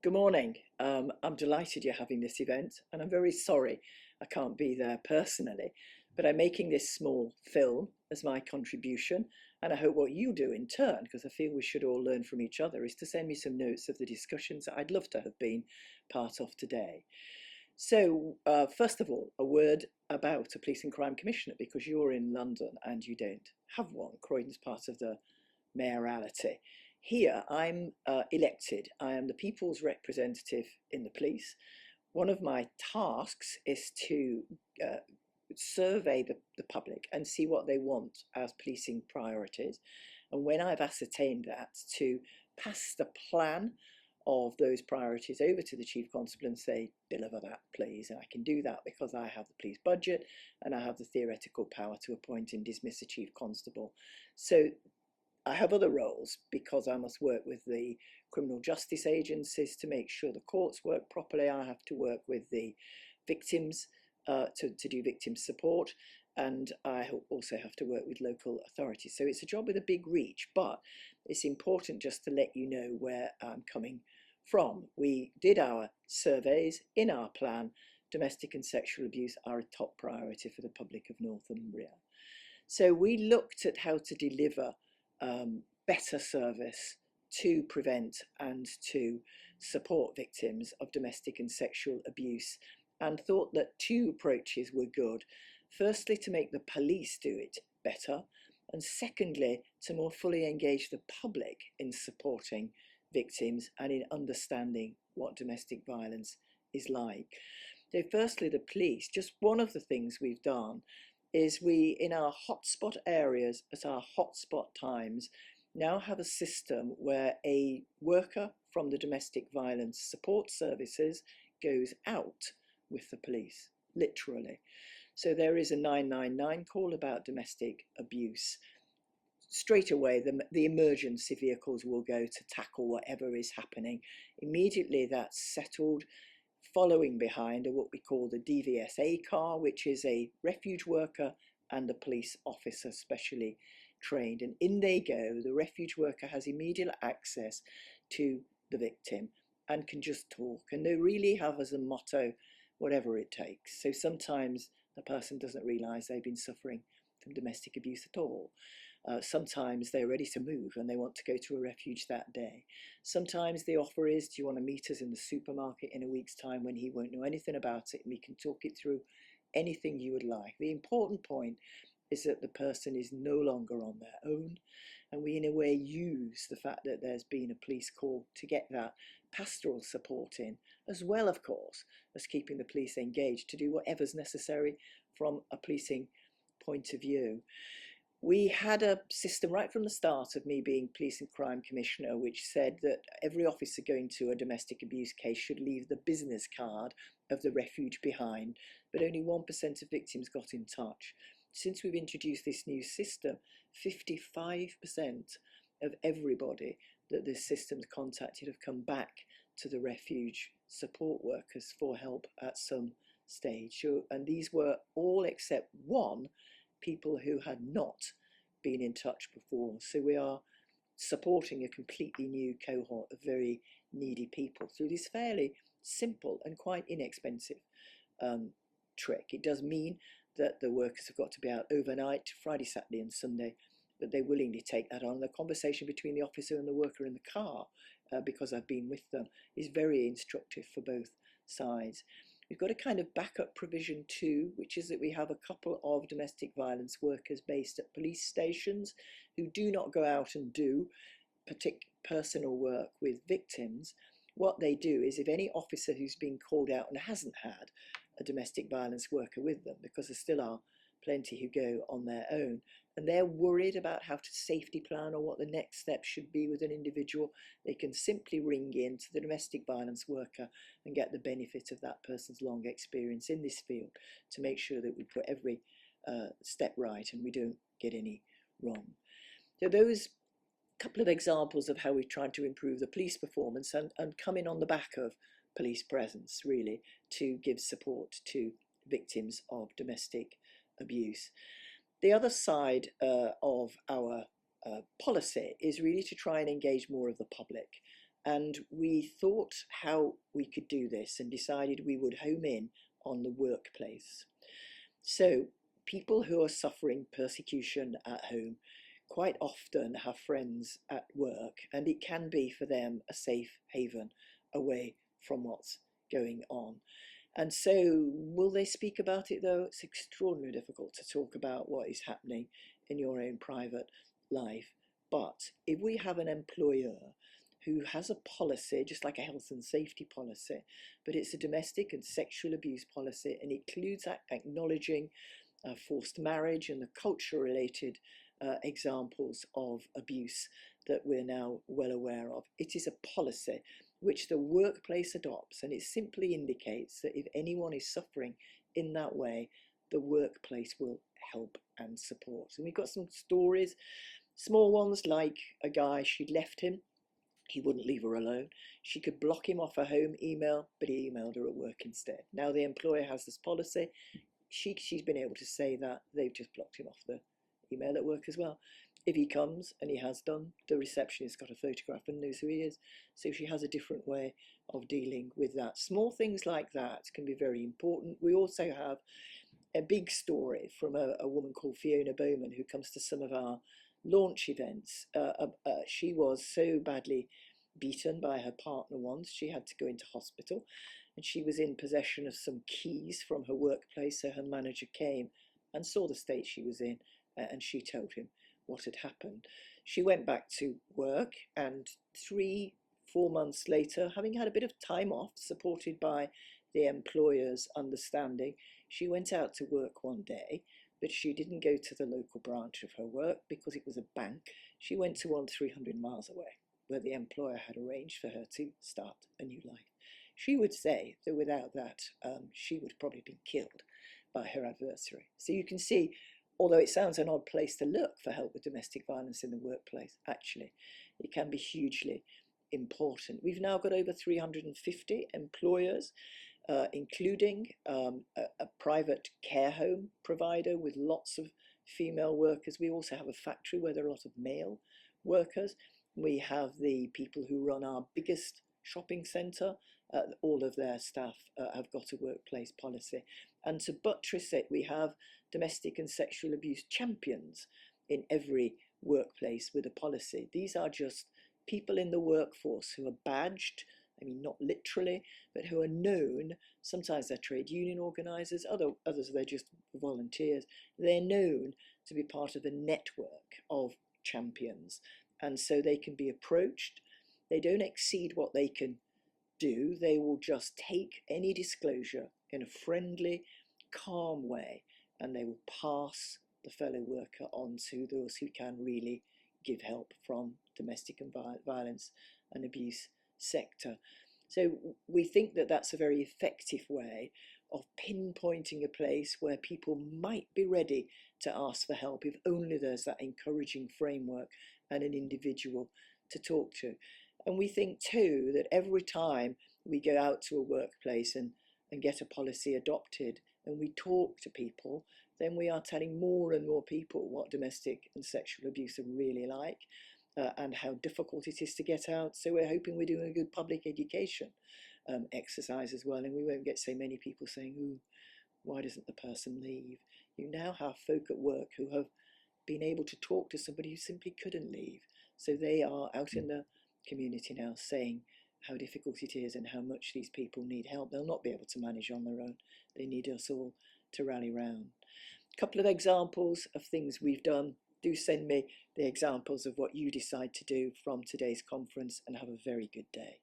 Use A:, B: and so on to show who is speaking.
A: Good morning. I'm delighted you're having this event, and I'm very sorry I can't be there personally, but I'm making this small film as my contribution, and I hope what you do in turn, because I feel we should all learn from each other, is to send me some notes of the discussions that I'd love to have been part of today. So, first of all, a word about a police and crime commissioner, because you're in London and you don't have one. Croydon's part of the mayoralty. Here, I'm elected. I am the people's representative in the police. One of my tasks is to uh, survey the public and see what they want as policing priorities. And when I've ascertained that, to pass the plan of those priorities over to the chief constable and say, deliver that, please. And I can do that because I have the police budget and I have the theoretical power to appoint and dismiss a chief constable. So I have other roles because I must work with the criminal justice agencies to make sure the courts work properly. I have to work with the victims to do victim support, and I also have to work with local authorities. So it's a job with a big reach, but it's important just to let you know where I'm coming from. We did our surveys in our plan. Domestic and sexual abuse are a top priority for the public of Northumbria. So we looked at how to deliver better service to prevent and to support victims of domestic and sexual abuse, and thought that two approaches were good. Firstly, to make the police do it better, and secondly, to more fully engage the public in supporting victims and in understanding what domestic violence is like. So firstly, the police, just one of the things we've done is we, in our hotspot areas, at our hotspot times, now have a system where a worker from the domestic violence support services goes out with the police, literally. So there is a 999 call about domestic abuse. Straight away, the emergency vehicles will go to tackle whatever is happening. Immediately that's settled. Following behind are what we call the DVSA car, which is a refuge worker and a police officer specially trained. And in they go. The refuge worker has immediate access to the victim and can just talk. And they really have as a motto, whatever it takes. So sometimes the person doesn't realise they've been suffering from domestic abuse at all. Sometimes they're ready to move and they want to go to a refuge that day. Sometimes the offer is, do you want to meet us in the supermarket in a week's time when he won't know anything about it, and we can talk it through, anything you would like. The important point is that the person is no longer on their own, and we in a way use the fact that there's been a police call to get that pastoral support in, as well of course as keeping the police engaged to do whatever's necessary from a policing point of view. We had a system right from the start of me being police and crime commissioner, which said that every officer going to a domestic abuse case should leave the business card of the refuge behind, but only 1% of victims got in touch. Since we've introduced this new system, 55% of everybody that this system's contacted have come back to the refuge support workers for help at some stage. And these were all except one people who had not been in touch before. So we are supporting a completely new cohort of very needy people through this fairly simple and quite inexpensive trick. It does mean that the workers have got to be out overnight, Friday, Saturday and Sunday, but they willingly take that on. The conversation between the officer and the worker in the car, because I've been with them, is very instructive for both sides. We've got a kind of backup provision too, which is that we have a couple of domestic violence workers based at police stations who do not go out and do personal work with victims. What they do is, if any officer who's been called out and hasn't had a domestic violence worker with them, because there still are plenty who go on their own, and they're worried about how to safety plan or what the next step should be with an individual, they can simply ring in to the domestic violence worker and get the benefit of that person's long experience in this field to make sure that we put every step right and we don't get any wrong. So those couple of examples of how we've tried to improve the police performance and coming on the back of police presence, really, to give support to victims of domestic abuse. The other side of our policy is really to try and engage more of the public. And we thought how we could do this and decided we would home in on the workplace. So people who are suffering persecution at home quite often have friends at work, and it can be for them a safe haven away from what's going on. And so, will they speak about it though? It's extraordinarily difficult to talk about what is happening in your own private life. But if we have an employer who has a policy, just like a health and safety policy, but it's a domestic and sexual abuse policy, and it includes acknowledging forced marriage and the culture-related examples of abuse that we're now well aware of. It is a policy which the workplace adopts, and it simply indicates that if anyone is suffering in that way, the workplace will help and support. And we've got some stories, small ones like a guy, she'd left him, he wouldn't leave her alone. She could block him off her home email, but he emailed her at work instead. Now the employer has this policy. She's been able to say that they've just blocked him off the email at work as well. If he comes, and he has done, the receptionist got a photograph and knows who he is. So she has a different way of dealing with that. Small things like that can be very important. We also have a big story from a woman called Fiona Bowman, who comes to some of our launch events. She was so badly beaten by her partner once, she had to go into hospital, and she was in possession of some keys from her workplace. So her manager came and saw the state she was in, and she told him what had happened. She went back to work, and 3-4 months later, having had a bit of time off, supported by the employer's understanding, she went out to work one day, but she didn't go to the local branch of her work because it was a bank. She went to one 300 miles away, where the employer had arranged for her to start a new life. She would say that without that, she would have probably been killed by her adversary. So you can see, although it sounds an odd place to look for help with domestic violence in the workplace, actually, it can be hugely important. We've now got over 350 employers, including a private care home provider with lots of female workers. We also have a factory where there are a lot of male workers. We have the people who run our biggest shopping centre. All of their staff have got a workplace policy. And to buttress it, we have domestic and sexual abuse champions in every workplace with a policy. These are just people in the workforce who are badged, I mean, not literally, but who are known. Sometimes they're trade union organisers, others they're just volunteers. They're known to be part of a network of champions, and so they can be approached. They don't exceed what they can do. They will just take any disclosure in a friendly, calm way, and they will pass the fellow worker on to those who can really give help from domestic and violence and abuse sector. So we think that that's a very effective way of pinpointing a place where people might be ready to ask for help if only there's that encouraging framework and an individual to talk to. And we think too that every time we go out to a workplace and get a policy adopted and we talk to people, then we are telling more and more people what domestic and sexual abuse are really like, and how difficult it is to get out. So we're hoping we're doing a good public education exercise as well, and we won't get so many people saying, "Ooh, why doesn't the person leave?" You now have folk at work who have been able to talk to somebody who simply couldn't leave. So they are out in the community now saying how difficult it is and how much these people need help. They'll not be able to manage on their own. They need us all to rally round. A couple of examples of things we've done. Do send me the examples of what you decide to do from today's conference, and have a very good day.